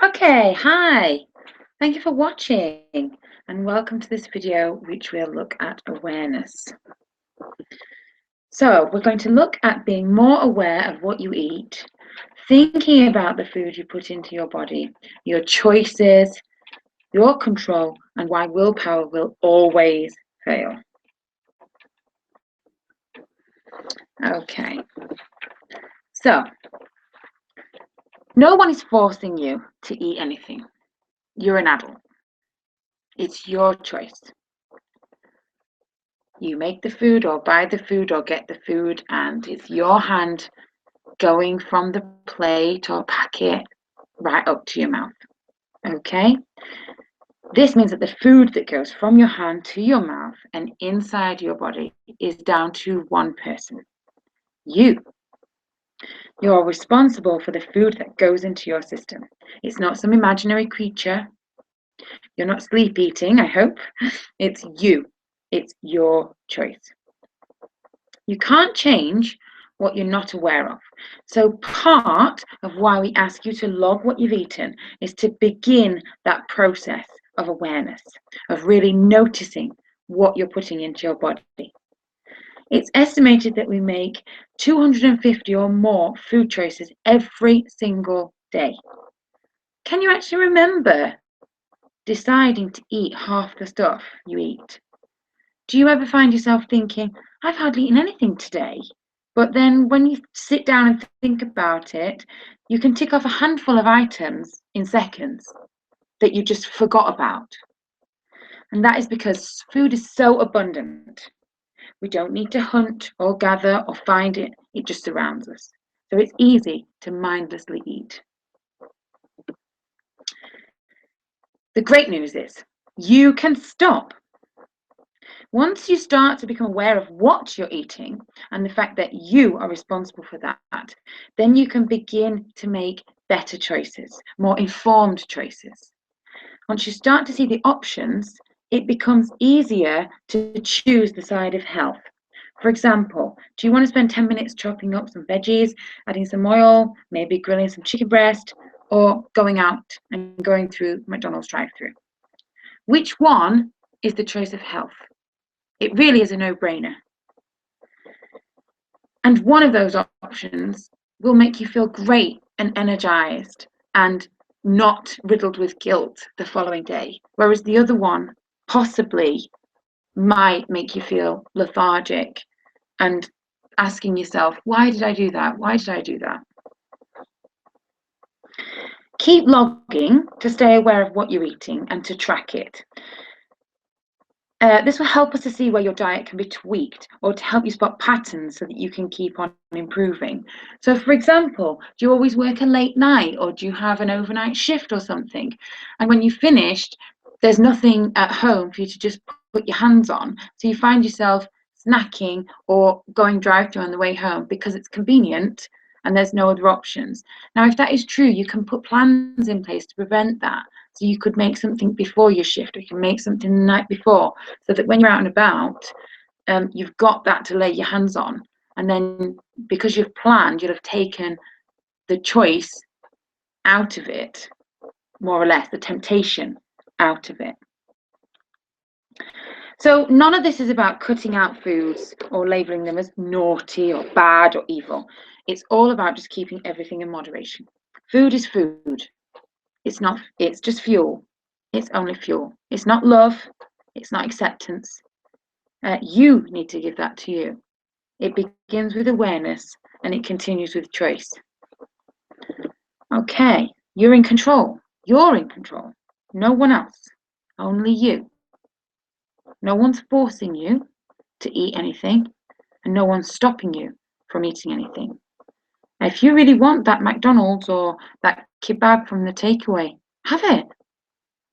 Okay, hi. Thank you for watching and welcome to this video which will look at awareness. So we're going to look at being more aware of what you eat, thinking about the food you put into your body, your choices, your control, and why willpower will always fail. Okay, so no one is forcing you to eat anything. You're an adult. It's your choice. You make the food or buy the food or get the food, and it's your hand going from the plate or packet right up to your mouth. Okay? This means that the food that goes from your hand to your mouth and inside your body is down to one person. You. You're responsible for the food that goes into your system. It's not some imaginary creature. You're not sleep eating, I hope. It's you. It's your choice. You can't change what you're not aware of. So part of why we ask you to log what you've eaten is to begin that process of awareness, of really noticing what you're putting into your body. It's estimated that we make 250 or more food choices every single day. Can you actually remember deciding to eat half the stuff you eat? Do you ever find yourself thinking, I've hardly eaten anything today? But then when you sit down and think about it, you can tick off a handful of items in seconds that you just forgot about. And that is because food is so abundant. We don't need to hunt or gather or find it, it just surrounds us. So it's easy to mindlessly eat. The great news is you can stop. Once you start to become aware of what you're eating and the fact that you are responsible for that, then you can begin to make better choices, more informed choices. Once you start to see the options, it becomes easier to choose the side of health. For example, do you want to spend 10 minutes chopping up some veggies, adding some oil, maybe grilling some chicken breast, or going out and going through McDonald's drive-thru? Which one is the choice of health? It really is a no-brainer. And one of those options will make you feel great and energized and not riddled with guilt the following day, whereas the other one possibly might make you feel lethargic and asking yourself, why did I do that? Why did I do that? Keep logging to stay aware of what you're eating and to track it. This will help us to see where your diet can be tweaked or to help you spot patterns so that you can keep on improving. So, for example, do you always work a late night or do you have an overnight shift or something? And when you've finished, there's nothing at home for you to just put your hands on. So you find yourself snacking or going drive-thru on the way home because it's convenient and there's no other options. Now, if that is true, you can put plans in place to prevent that. So you could make something before your shift, or you can make something the night before, so that when you're out and about, you've got that to lay your hands on. And then because you've planned, you'll have taken the choice out of it, more or less, the temptation out of it. So none of this is about cutting out foods or labeling them as naughty or bad or evil. It's all about just keeping everything in moderation. Food is food. It's just fuel. It's only fuel. It's not love. It's not acceptance. You need to give that to you. It begins with awareness and it continues with choice. Okay, you're in control. You're in control. No one else. Only you. No one's forcing you to eat anything, and no one's stopping you from eating anything. Now, if you really want that McDonald's or that kebab from the takeaway, have it.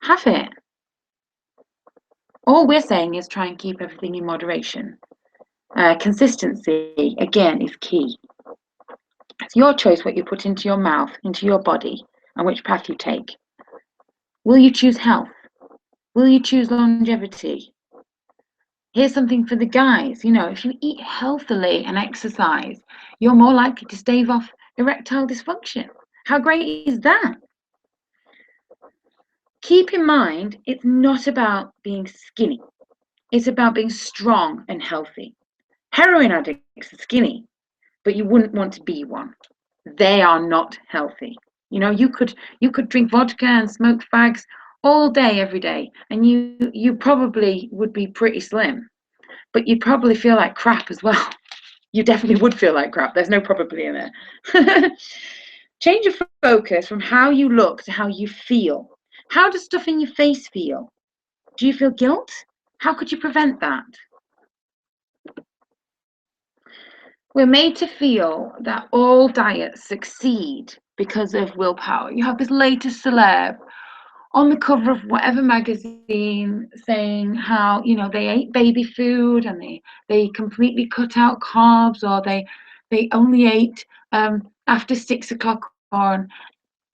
Have it. All we're saying is try and keep everything in moderation. Consistency, again, is key. It's your choice what you put into your mouth, into your body, and which path you take. Will you choose health? Will you choose longevity? Here's something for the guys. You know, if you eat healthily and exercise, you're more likely to stave off erectile dysfunction. How great is that? Keep in mind, it's not about being skinny. It's about being strong and healthy. Heroin addicts are skinny, but you wouldn't want to be one. They are not healthy. You know, you could drink vodka and smoke fags all day, every day, and you probably would be pretty slim, but you'd probably feel like crap as well. You definitely would feel like crap. There's no probably in there. Change your focus from how you look to how you feel. How does stuff in your face feel? Do you feel guilt? How could you prevent that? We're made to feel that all diets succeed because of willpower. You have this latest celeb on the cover of whatever magazine saying how, you know, they ate baby food and they completely cut out carbs, or they only ate after 6 o'clock, or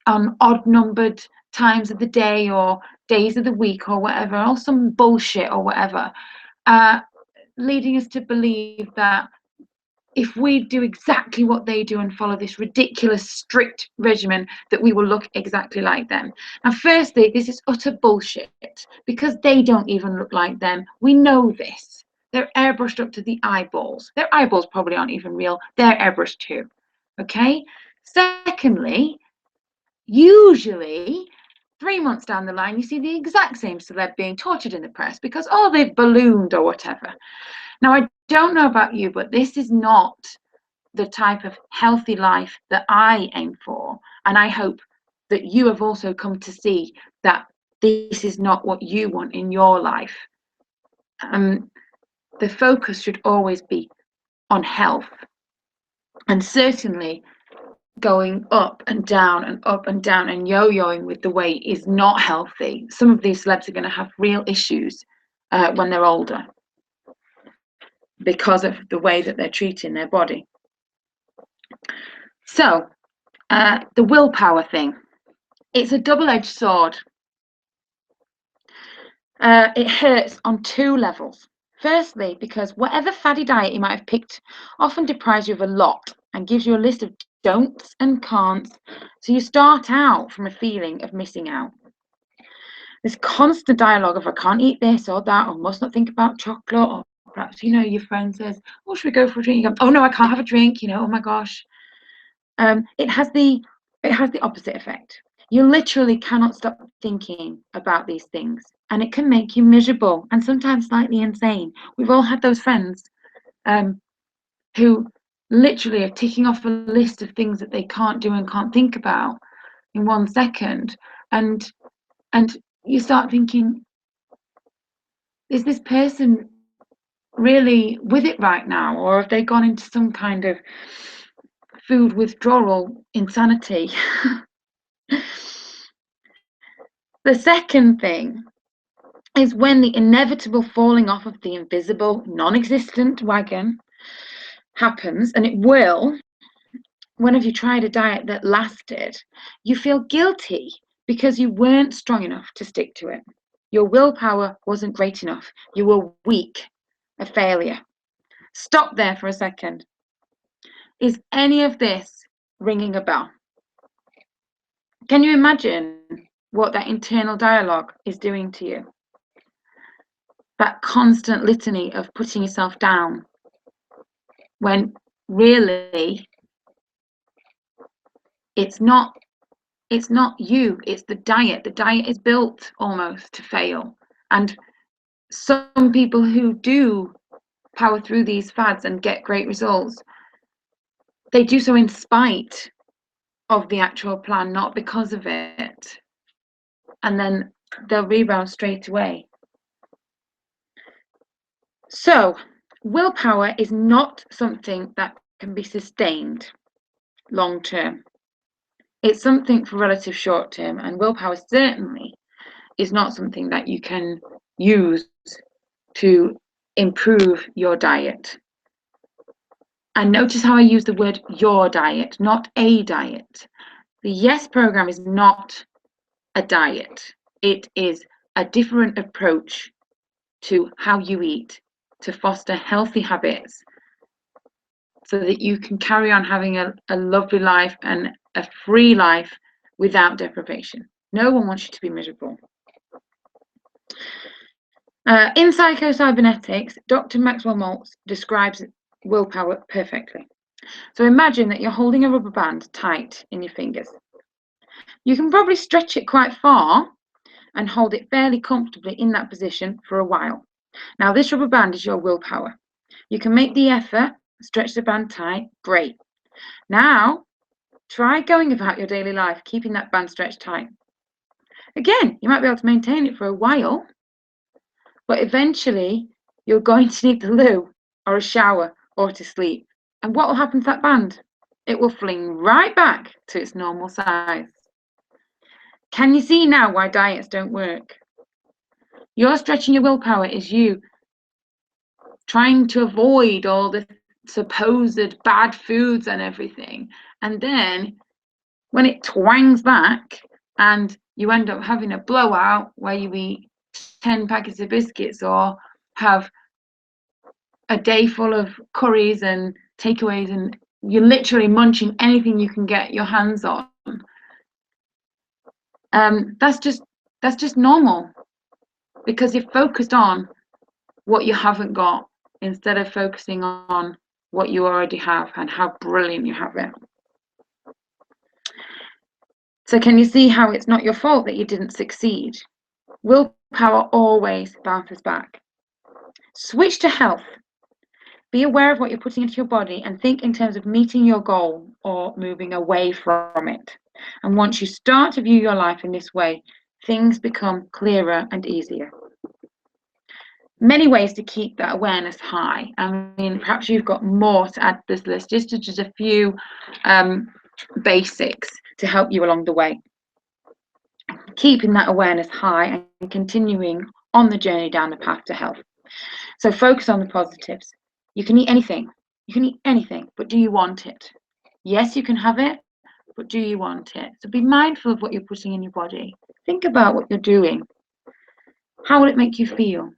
on odd numbered times of the day or days of the week or whatever, or some bullshit or whatever, leading us to believe that if we do exactly what they do and follow this ridiculous strict regimen, that we will look exactly like them. And firstly, this is utter bullshit, because they don't even look like them. We know this. They're airbrushed up to the eyeballs. Their eyeballs probably aren't even real. They're airbrushed too. Okay? Secondly, usually 3 months down the line, you see the exact same celeb being tortured in the press because, oh, they've ballooned or whatever. Now, I don't know about you, but this is not the type of healthy life that I aim for. And I hope that you have also come to see that this is not what you want in your life. The focus should always be on health. And certainly going up and down and up and down and yo-yoing with the weight is not healthy. Some of these celebs are going to have real issues when they're older, because of the way that they're treating their body. So, the willpower thing, it's a double-edged sword. It hurts on 2 levels. Firstly, because whatever faddy diet you might have picked often deprives you of a lot and gives you a list of don'ts and can'ts. So you start out from a feeling of missing out. This constant dialogue of I can't eat this or that, or must not think about chocolate, or perhaps, you know, your friend says, oh, should we go for a drink? You go, oh no, I can't have a drink, you know, oh my gosh. It has the opposite effect. You literally cannot stop thinking about these things, and it can make you miserable and sometimes slightly insane. We've all had those friends who literally are ticking off a list of things that they can't do and can't think about in 1 second, and you start thinking, is this person really with it right now, or have they gone into some kind of food withdrawal insanity? The second thing is when the inevitable falling off of the invisible, non-existent wagon happens, and it will. Whenever you tried a diet that lasted, you feel guilty because you weren't strong enough to stick to it. Your willpower wasn't great enough. You were weak, a failure. Stop there for a second. Is any of this ringing a bell? Can you imagine what that internal dialogue is doing to you? That constant litany of putting yourself down, when really it's not you, it's the diet. The diet is built almost to fail. And some people who do power through these fads and get great results, they do so in spite of the actual plan, not because of it. And then they'll rebound straight away. So, willpower is not something that can be sustained long term. It's something for relative short term, and willpower certainly is not something that you can use to improve your diet. And notice how I use the word your diet, not a diet. The YES program is not a diet. It is a different approach to how you eat, to foster healthy habits so that you can carry on having a lovely life and a free life without deprivation. No one wants you to be miserable. In Psycho-Cybernetics, Dr. Maxwell Maltz describes willpower perfectly. So imagine that you're holding a rubber band tight in your fingers. You can probably stretch it quite far and hold it fairly comfortably in that position for a while. Now, this rubber band is your willpower. You can make the effort, stretch the band tight, great. Now, try going about your daily life, keeping that band stretched tight. Again, you might be able to maintain it for a while, but eventually you're going to need the loo or a shower or to sleep. And what will happen to that band? It will fling right back to its normal size. Can you see now why diets don't work? You're stretching your willpower is you trying to avoid all the supposed bad foods and everything. And then when it twangs back and you end up having a blowout where you eat 10 packets of biscuits or have a day full of curries and takeaways and you're literally munching anything you can get your hands on, that's just normal, because you're focused on what you haven't got instead of focusing on what you already have and how brilliant you have it. So can you see how it's not your fault that you didn't succeed? Willpower always bounces back. Switch to health. Be aware of what you're putting into your body and think in terms of meeting your goal or moving away from it. And once you start to view your life in this way, things become clearer and easier. Many ways to keep that awareness high. I mean, perhaps you've got more to add to this list, just a few basics to help you along the way. Keeping that awareness high and continuing on the journey down the path to health. So focus on the positives. You can eat anything. You can eat anything, but do you want it? Yes, you can have it, but do you want it? So be mindful of what you're putting in your body. Think about what you're doing. How will it make you feel?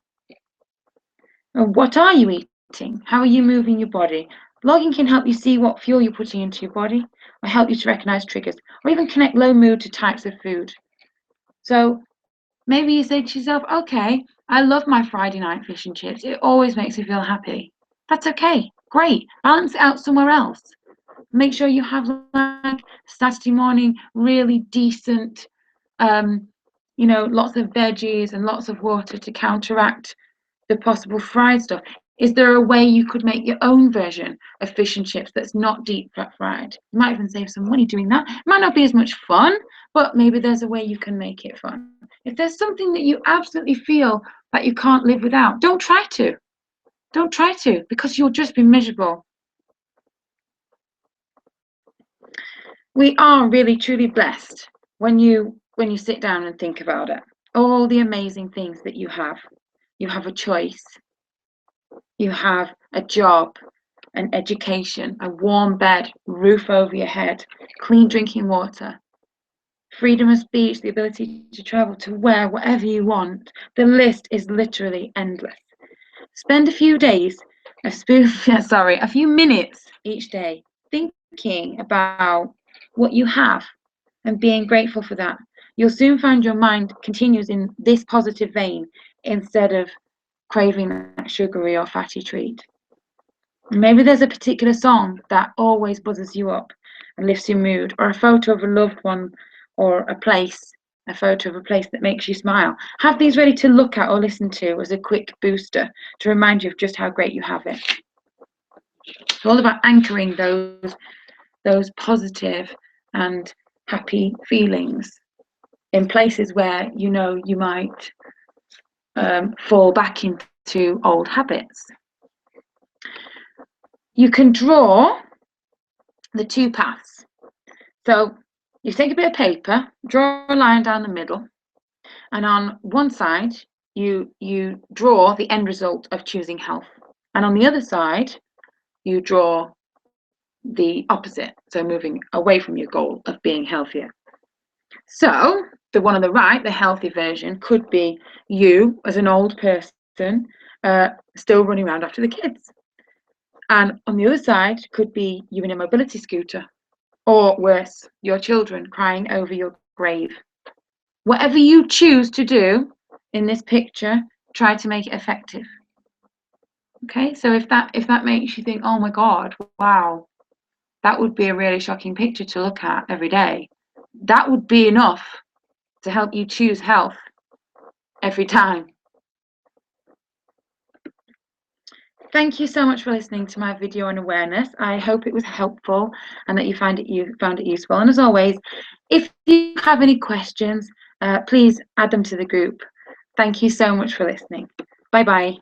And what are you eating? How are you moving your body? Logging can help you see what fuel you're putting into your body, or help you to recognize triggers, or even connect low mood to types of food. So maybe you say to yourself, okay, I love my Friday night fish and chips. It always makes me feel happy. That's okay. Great. Balance it out somewhere else. Make sure you have like Saturday morning really decent, lots of veggies and lots of water to counteract the possible fried stuff. Is there a way you could make your own version of fish and chips that's not deep fried? You might even save some money doing that. It might not be as much fun, but maybe there's a way you can make it fun. If there's something that you absolutely feel that you can't live without, don't try to. Don't try to, because you'll just be miserable. We are really truly blessed when you sit down and think about it. All the amazing things that you have. You have a choice. You have a job, an education, a warm bed, roof over your head, clean drinking water, freedom of speech, the ability to travel, to wear whatever you want. The list is literally endless. Spend a few minutes each day thinking about what you have and being grateful for that. You'll soon find your mind continues in this positive vein instead of craving that sugary or fatty treat. Maybe there's a particular song that always buzzes you up and lifts your mood, or a photo of a loved one, or a photo of a place that makes you smile. Have these ready to look at or listen to as a quick booster to remind you of just how great you have it. It's all about anchoring those positive and happy feelings in places where you know you might fall back into old habits. You can draw the two paths. So you take a bit of paper, draw a line down the middle, and on one side you draw the end result of choosing health, and on the other side you draw the opposite, so moving away from your goal of being healthier. So the one on the right, the healthy version, could be you as an old person still running around after the kids. And on the other side could be you in a mobility scooter, or worse, your children crying over your grave. Whatever you choose to do, in this picture, try to make it effective. Okay, so if that makes you think, oh my God, wow, that would be a really shocking picture to look at every day, that would be enough to help you choose health every time. Thank you so much for listening to my video on awareness. I hope it was helpful and that you found it useful. And as always, if you have any questions, please add them to the group. Thank you so much for listening. Bye-bye.